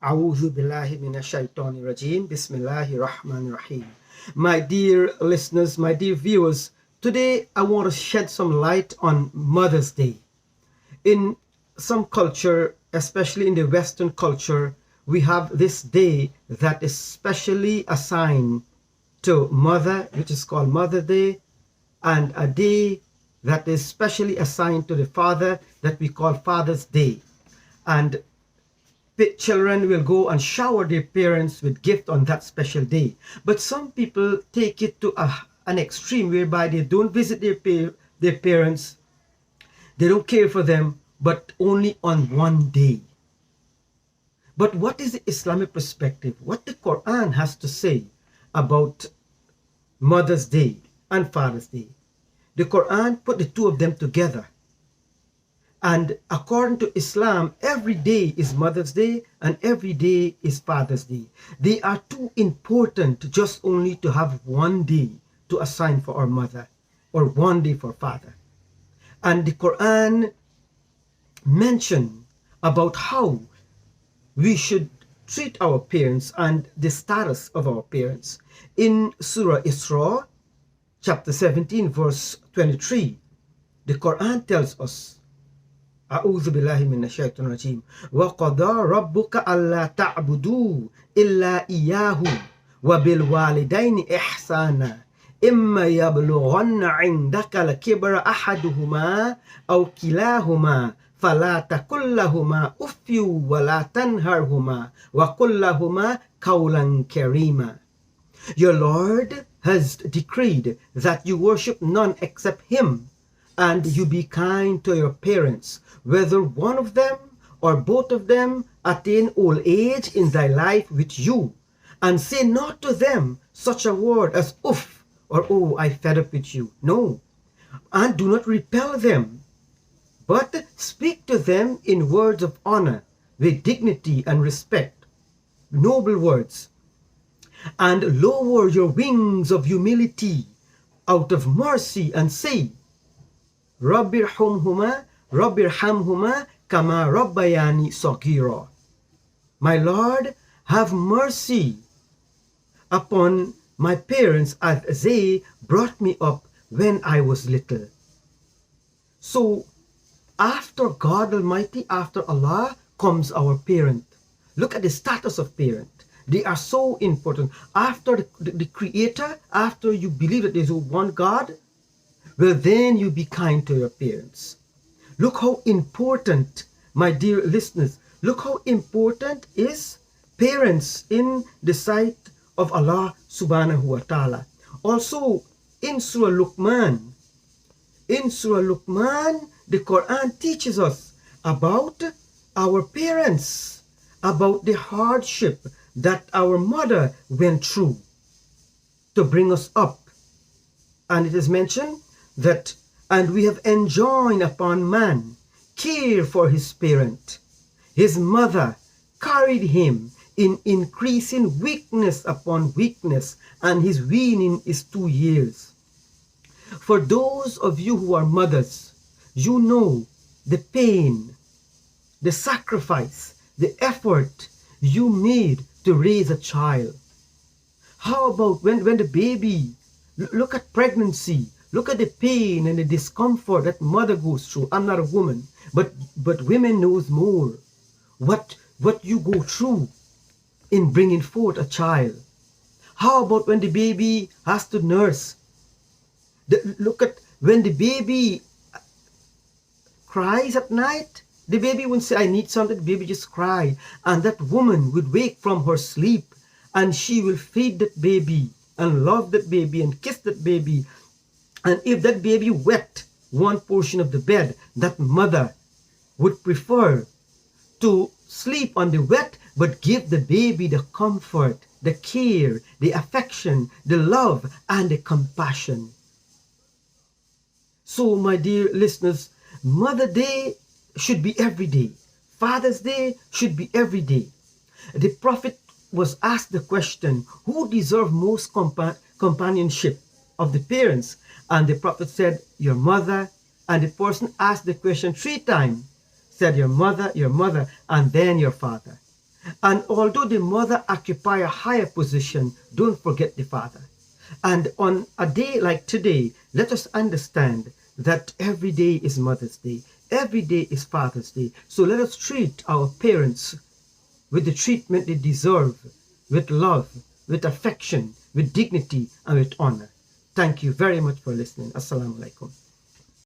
A'udhu billahi minash shaitani rajim. Bismillahir rahmanir rahim. My dear listeners, my dear viewers, today I want to shed some light on Mother's Day. In some culture, especially in the Western culture, we have this day that is specially assigned to mother, which is called Mother Day, and a day that is specially assigned to the father that we call Father's Day. And children will go and shower their parents with gift on that special day. But some people take it to an extreme whereby they don't visit their parents, they don't care for them, but only on one day. But what is the Islamic perspective? What the Quran has to say about Mother's Day and Father's Day? The Quran put the two of them together. And according to Islam, every day is Mother's Day and every day is Father's Day. They are too important just only to have one day to assign for our mother or one day for father. And the Quran mentioned about how we should treat our parents and the status of our parents. In Surah Isra, chapter 17, verse 23, the Quran tells us, أعوذ بالله من الشيطان الرجيم وقضى ربك ألا تعبدوا إلا إياه وبالوالدين إحسانا إما يبلغن عندك الكبر أحدهما أو كلاهما فلا تقل لهما أف ولا تنهرهما وقل لهما قولا كريما. Your Lord has decreed that you worship none except Him, and you be kind to your parents, whether one of them or both of them attain old age in thy life with you, and say not to them such a word as "uff" or "oh, I fed up with you." No, and do not repel them, but speak to them in words of honor, with dignity and respect, noble words, and lower your wings of humility out of mercy, and say, Rabbirhamhuma kama rabbayani saghira. My Lord, have mercy upon my parents as they brought me up when I was little. So after God Almighty, after Allah, comes our parent. Look at the status of parent. They are so important. After the Creator, after you believe that there is one God, well, then you be kind to your parents. Look how important, my dear listeners, look how important is parents in the sight of Allah subhanahu wa ta'ala. Also, in Surah Luqman, the Quran teaches us about our parents, about the hardship that our mother went through to bring us up. And it is mentioned that, and we have enjoined upon man care for his parent. His mother carried him in increasing weakness upon weakness, and his weaning is 2 years. For those of you who are mothers, you know the pain, the sacrifice, the effort you made to raise a child. How about when the baby, look at pregnancy, look at the pain and the discomfort that mother goes through. I'm not a woman, but women knows more what you go through in bringing forth a child. How about when the baby has to nurse? Look at when the baby cries at night. The baby won't say, I need something. The baby just cry. And that woman would wake from her sleep and she will feed that baby and love that baby and kiss that baby. And if that baby wet one portion of the bed, that mother would prefer to sleep on the wet, but give the baby the comfort, the care, the affection, the love, and the compassion. So, my dear listeners, Mother Day should be every day. Father's Day should be every day. The Prophet was asked the question, who deserves most companionship of the parents? And the Prophet said, your mother. And the person asked the question 3 times, said your mother, and then your father. And although the mother occupy a higher position, don't forget the father. And on a day like today, let us understand that every day is Mother's Day. Every day is Father's Day. So let us treat our parents with the treatment they deserve, with love, with affection, with dignity, and with honor. Thank you very much for listening. Assalamu alaikum.